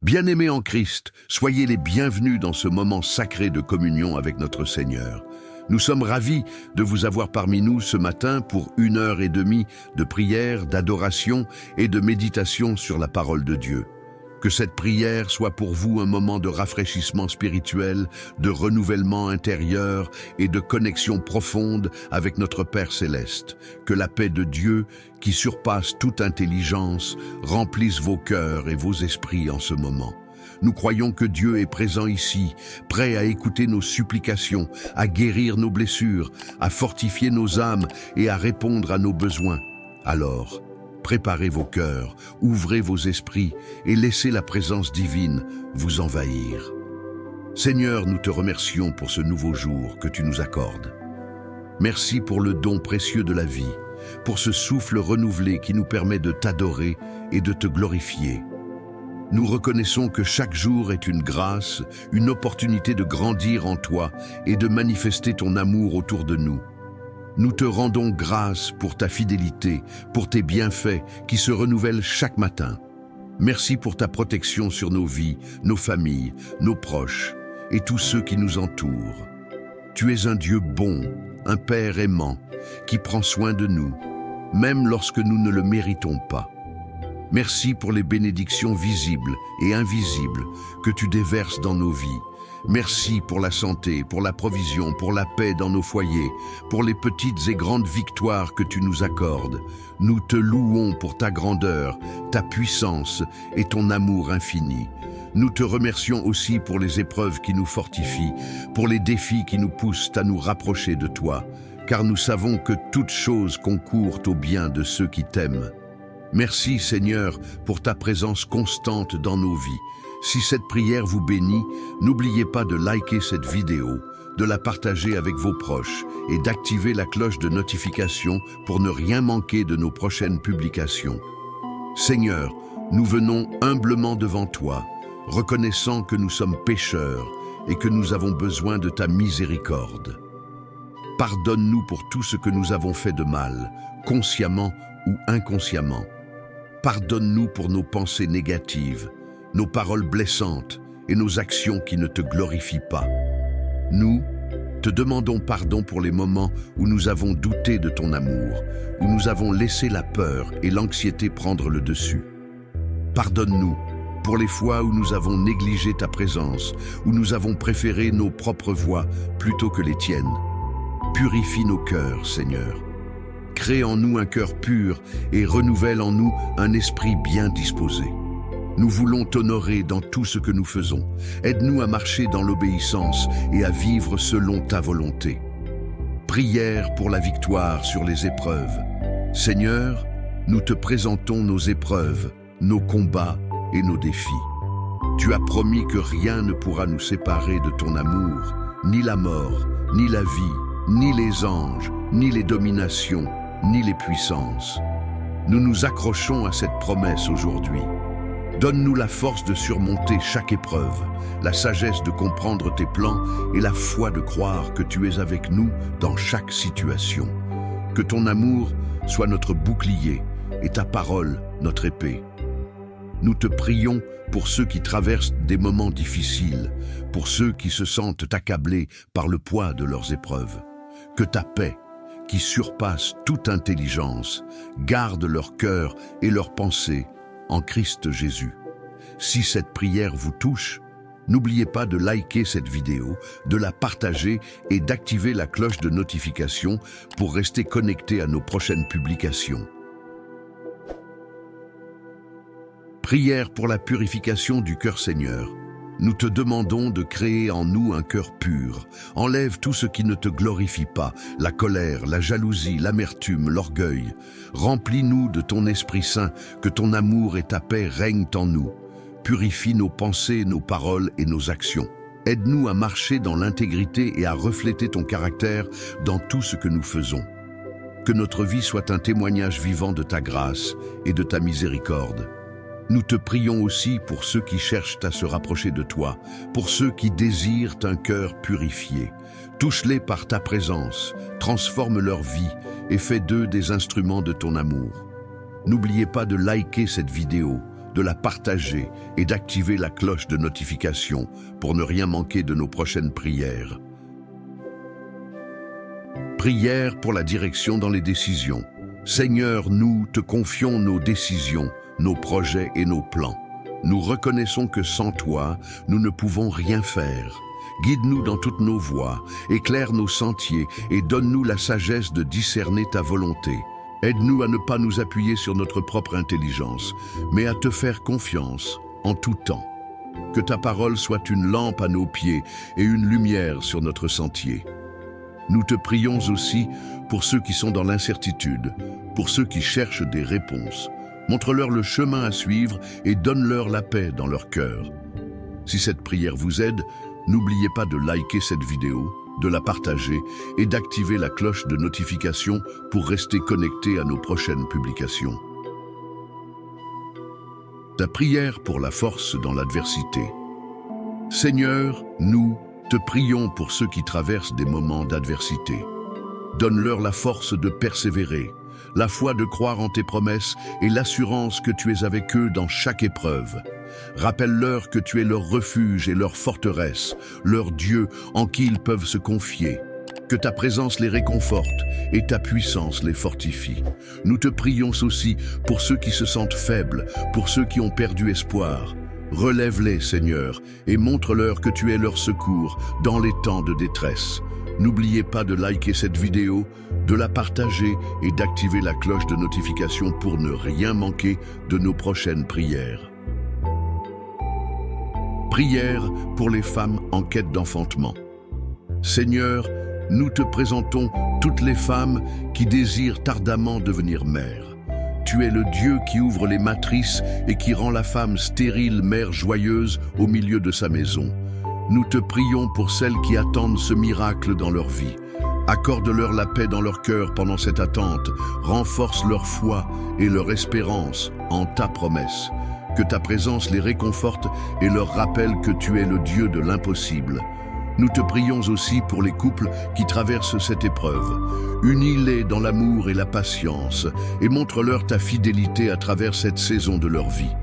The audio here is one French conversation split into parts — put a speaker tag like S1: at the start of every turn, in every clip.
S1: Bien-aimés en Christ, soyez les bienvenus dans ce moment sacré de communion avec notre Seigneur. Nous sommes ravis de vous avoir parmi nous ce matin pour 1h30 de prière, d'adoration et de méditation sur la parole de Dieu. Que cette prière soit pour vous un moment de rafraîchissement spirituel, de renouvellement intérieur et de connexion profonde avec notre Père Céleste. Que la paix de Dieu, qui surpasse toute intelligence, remplisse vos cœurs et vos esprits en ce moment. Nous croyons que Dieu est présent ici, prêt à écouter nos supplications, à guérir nos blessures, à fortifier nos âmes et à répondre à nos besoins. Alors, préparez vos cœurs, ouvrez vos esprits et laissez la présence divine vous envahir. Seigneur, nous te remercions pour ce nouveau jour que tu nous accordes. Merci pour le don précieux de la vie, pour ce souffle renouvelé qui nous permet de t'adorer et de te glorifier. Nous reconnaissons que chaque jour est une grâce, une opportunité de grandir en toi et de manifester ton amour autour de nous. Nous te rendons grâce pour ta fidélité, pour tes bienfaits qui se renouvellent chaque matin. Merci pour ta protection sur nos vies, nos familles, nos proches et tous ceux qui nous entourent. Tu es un Dieu bon, un Père aimant, qui prend soin de nous, même lorsque nous ne le méritons pas. Merci pour les bénédictions visibles et invisibles que tu déverses dans nos vies. Merci pour la santé, pour la provision, pour la paix dans nos foyers, pour les petites et grandes victoires que tu nous accordes. Nous te louons pour ta grandeur, ta puissance et ton amour infini. Nous te remercions aussi pour les épreuves qui nous fortifient, pour les défis qui nous poussent à nous rapprocher de toi, car nous savons que toutes choses concourent au bien de ceux qui t'aiment. Merci Seigneur pour ta présence constante dans nos vies. Si cette prière vous bénit, n'oubliez pas de liker cette vidéo, de la partager avec vos proches et d'activer la cloche de notification pour ne rien manquer de nos prochaines publications. Seigneur, nous venons humblement devant toi, reconnaissant que nous sommes pécheurs et que nous avons besoin de ta miséricorde. Pardonne-nous pour tout ce que nous avons fait de mal, consciemment ou inconsciemment. Pardonne-nous pour nos pensées négatives, nos paroles blessantes et nos actions qui ne te glorifient pas. Nous te demandons pardon pour les moments où nous avons douté de ton amour, où nous avons laissé la peur et l'anxiété prendre le dessus. Pardonne-nous pour les fois où nous avons négligé ta présence, où nous avons préféré nos propres voies plutôt que les tiennes. Purifie nos cœurs, Seigneur. Crée en nous un cœur pur et renouvelle en nous un esprit bien disposé. Nous voulons t'honorer dans tout ce que nous faisons. Aide-nous à marcher dans l'obéissance et à vivre selon ta volonté. Prière pour la victoire sur les épreuves. Seigneur, nous te présentons nos épreuves, nos combats et nos défis. Tu as promis que rien ne pourra nous séparer de ton amour, ni la mort, ni la vie, ni les anges, ni les dominations, ni les puissances. Nous nous accrochons à cette promesse aujourd'hui. Donne-nous la force de surmonter chaque épreuve, la sagesse de comprendre tes plans et la foi de croire que tu es avec nous dans chaque situation. Que ton amour soit notre bouclier et ta parole notre épée. Nous te prions pour ceux qui traversent des moments difficiles, pour ceux qui se sentent accablés par le poids de leurs épreuves. Que ta paix, qui surpasse toute intelligence, garde leur cœur et leurs pensées en Christ Jésus. Si cette prière vous touche, n'oubliez pas de liker cette vidéo, de la partager et d'activer la cloche de notification pour rester connecté à nos prochaines publications. Prière pour la purification du cœur Seigneur. Nous te demandons de créer en nous un cœur pur. Enlève tout ce qui ne te glorifie pas, la colère, la jalousie, l'amertume, l'orgueil. Remplis-nous de ton Esprit Saint, que ton amour et ta paix règnent en nous. Purifie nos pensées, nos paroles et nos actions. Aide-nous à marcher dans l'intégrité et à refléter ton caractère dans tout ce que nous faisons. Que notre vie soit un témoignage vivant de ta grâce et de ta miséricorde. Nous te prions aussi pour ceux qui cherchent à se rapprocher de toi, pour ceux qui désirent un cœur purifié. Touche-les par ta présence, transforme leur vie et fais d'eux des instruments de ton amour. N'oubliez pas de liker cette vidéo, de la partager et d'activer la cloche de notification pour ne rien manquer de nos prochaines prières. Prière pour la direction dans les décisions. Seigneur, nous te confions nos décisions, nos projets et nos plans. Nous reconnaissons que sans toi, nous ne pouvons rien faire. Guide-nous dans toutes nos voies, éclaire nos sentiers et donne-nous la sagesse de discerner ta volonté. Aide-nous à ne pas nous appuyer sur notre propre intelligence, mais à te faire confiance en tout temps. Que ta parole soit une lampe à nos pieds et une lumière sur notre sentier. Nous te prions aussi pour ceux qui sont dans l'incertitude, pour ceux qui cherchent des réponses. Montre-leur le chemin à suivre et donne-leur la paix dans leur cœur. Si cette prière vous aide, n'oubliez pas de liker cette vidéo, de la partager et d'activer la cloche de notification pour rester connecté à nos prochaines publications. Ta prière pour la force dans l'adversité. Seigneur, nous te prions pour ceux qui traversent des moments d'adversité. Donne-leur la force de persévérer, la foi de croire en tes promesses et l'assurance que tu es avec eux dans chaque épreuve. Rappelle-leur que tu es leur refuge et leur forteresse, leur Dieu en qui ils peuvent se confier. Que ta présence les réconforte et ta puissance les fortifie. Nous te prions aussi pour ceux qui se sentent faibles, pour ceux qui ont perdu espoir. Relève-les, Seigneur, et montre-leur que tu es leur secours dans les temps de détresse. N'oubliez pas de liker cette vidéo, de la partager et d'activer la cloche de notification pour ne rien manquer de nos prochaines prières. Prière pour les femmes en quête d'enfantement. Seigneur, nous te présentons toutes les femmes qui désirent ardemment devenir mères. Tu es le Dieu qui ouvre les matrices et qui rend la femme stérile, mère joyeuse au milieu de sa maison. Nous te prions pour celles qui attendent ce miracle dans leur vie. Accorde-leur la paix dans leur cœur pendant cette attente. Renforce leur foi et leur espérance en ta promesse. Que ta présence les réconforte et leur rappelle que tu es le Dieu de l'impossible. Nous te prions aussi pour les couples qui traversent cette épreuve. Unis-les dans l'amour et la patience et montre-leur ta fidélité à travers cette saison de leur vie.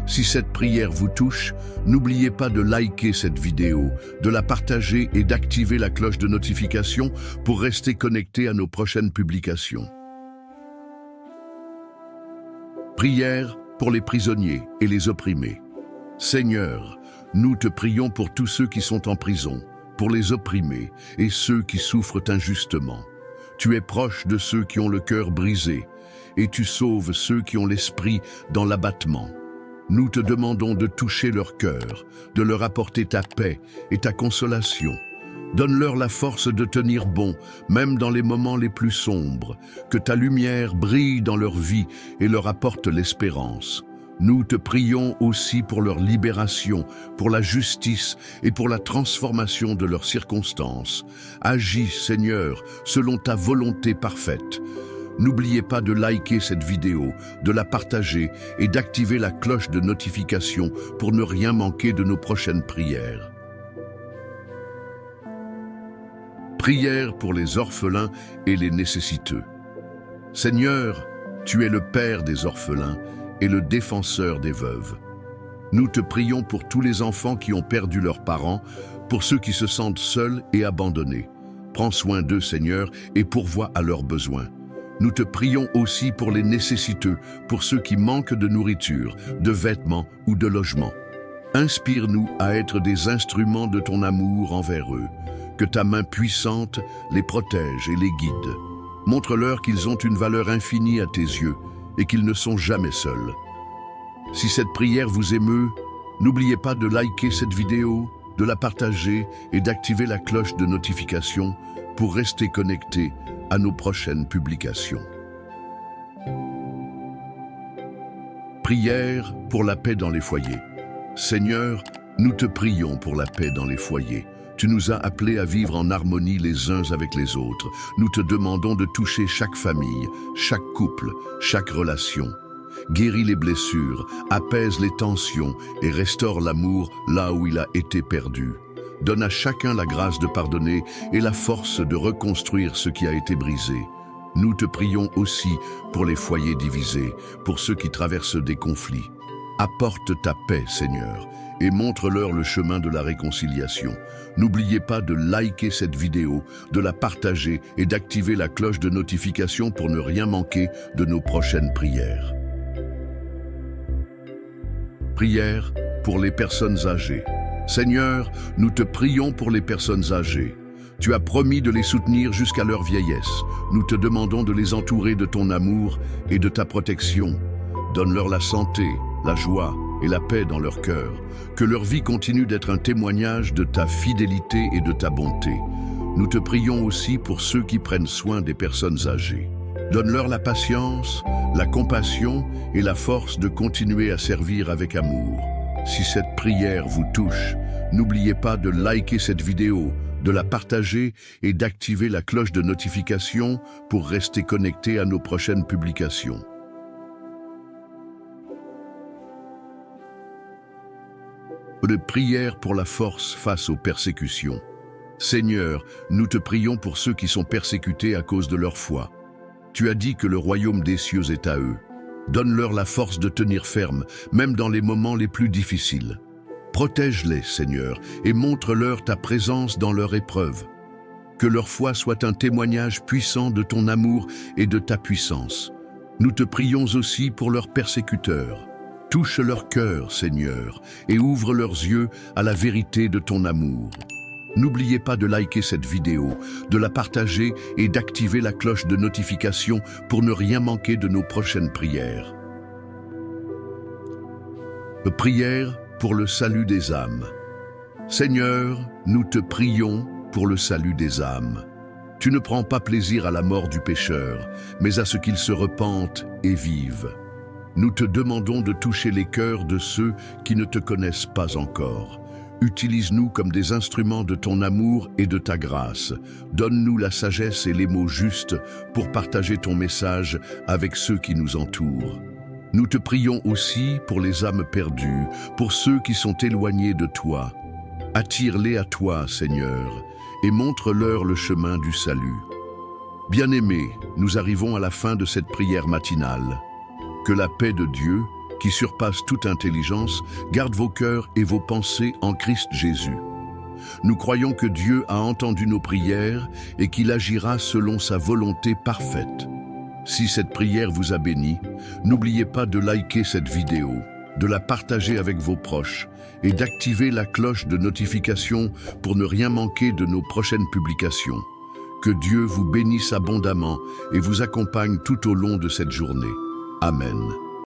S1: Si cette prière vous touche, n'oubliez pas de liker cette vidéo, de la partager et d'activer la cloche de notification pour rester connecté à nos prochaines publications. Prière pour les prisonniers et les opprimés. Seigneur, nous te prions pour tous ceux qui sont en prison, pour les opprimés et ceux qui souffrent injustement. Tu es proche de ceux qui ont le cœur brisé et tu sauves ceux qui ont l'esprit dans l'abattement. Nous te demandons de toucher leur cœur, de leur apporter ta paix et ta consolation. Donne-leur la force de tenir bon, même dans les moments les plus sombres. Que ta lumière brille dans leur vie et leur apporte l'espérance. Nous te prions aussi pour leur libération, pour la justice et pour la transformation de leurs circonstances. Agis, Seigneur, selon ta volonté parfaite. N'oubliez pas de liker cette vidéo, de la partager et d'activer la cloche de notification pour ne rien manquer de nos prochaines prières. Prière pour les orphelins et les nécessiteux. Seigneur, tu es le Père des orphelins et le défenseur des veuves. Nous te prions pour tous les enfants qui ont perdu leurs parents, pour ceux qui se sentent seuls et abandonnés. Prends soin d'eux, Seigneur, et pourvois à leurs besoins. Nous te prions aussi pour les nécessiteux, pour ceux qui manquent de nourriture, de vêtements ou de logement. Inspire-nous à être des instruments de ton amour envers eux. Que ta main puissante les protège et les guide. Montre-leur qu'ils ont une valeur infinie à tes yeux et qu'ils ne sont jamais seuls. Si cette prière vous émeut, n'oubliez pas de liker cette vidéo, de la partager et d'activer la cloche de notification pour rester connecté à nos prochaines publications. Prière pour la paix dans les foyers. Seigneur, nous te prions pour la paix dans les foyers. Tu nous as appelés à vivre en harmonie les uns avec les autres. Nous te demandons de toucher chaque famille, chaque couple, chaque relation. Guéris les blessures, apaise les tensions et restaure l'amour là où il a été perdu. Donne à chacun la grâce de pardonner et la force de reconstruire ce qui a été brisé. Nous te prions aussi pour les foyers divisés, pour ceux qui traversent des conflits. Apporte ta paix, Seigneur, et montre-leur le chemin de la réconciliation. N'oubliez pas de liker cette vidéo, de la partager et d'activer la cloche de notification pour ne rien manquer de nos prochaines prières. Prière pour les personnes âgées. Seigneur, nous te prions pour les personnes âgées. Tu as promis de les soutenir jusqu'à leur vieillesse. Nous te demandons de les entourer de ton amour et de ta protection. Donne-leur la santé, la joie et la paix dans leur cœur. Que leur vie continue d'être un témoignage de ta fidélité et de ta bonté. Nous te prions aussi pour ceux qui prennent soin des personnes âgées. Donne-leur la patience, la compassion et la force de continuer à servir avec amour. Si cette prière vous touche, n'oubliez pas de liker cette vidéo, de la partager et d'activer la cloche de notification pour rester connecté à nos prochaines publications. De prière pour la force face aux persécutions. Seigneur, nous te prions pour ceux qui sont persécutés à cause de leur foi. Tu as dit que le royaume des cieux est à eux. Donne-leur la force de tenir ferme, même dans les moments les plus difficiles. Protège-les, Seigneur, et montre-leur ta présence dans leur épreuve. Que leur foi soit un témoignage puissant de ton amour et de ta puissance. Nous te prions aussi pour leurs persécuteurs. Touche leur cœur, Seigneur, et ouvre leurs yeux à la vérité de ton amour. N'oubliez pas de liker cette vidéo, de la partager et d'activer la cloche de notification pour ne rien manquer de nos prochaines prières. Prière pour le salut des âmes. Seigneur, nous te prions pour le salut des âmes. Tu ne prends pas plaisir à la mort du pécheur, mais à ce qu'il se repente et vive. Nous te demandons de toucher les cœurs de ceux qui ne te connaissent pas encore. Utilise-nous comme des instruments de ton amour et de ta grâce. Donne-nous la sagesse et les mots justes pour partager ton message avec ceux qui nous entourent. Nous te prions aussi pour les âmes perdues, pour ceux qui sont éloignés de toi. Attire-les à toi, Seigneur, et montre-leur le chemin du salut. Bien-aimés, nous arrivons à la fin de cette prière matinale. Que la paix de Dieu, qui surpasse toute intelligence, garde vos cœurs et vos pensées en Christ Jésus. Nous croyons que Dieu a entendu nos prières et qu'il agira selon sa volonté parfaite. Si cette prière vous a béni, n'oubliez pas de liker cette vidéo, de la partager avec vos proches et d'activer la cloche de notification pour ne rien manquer de nos prochaines publications. Que Dieu vous bénisse abondamment et vous accompagne tout au long de cette journée. Amen.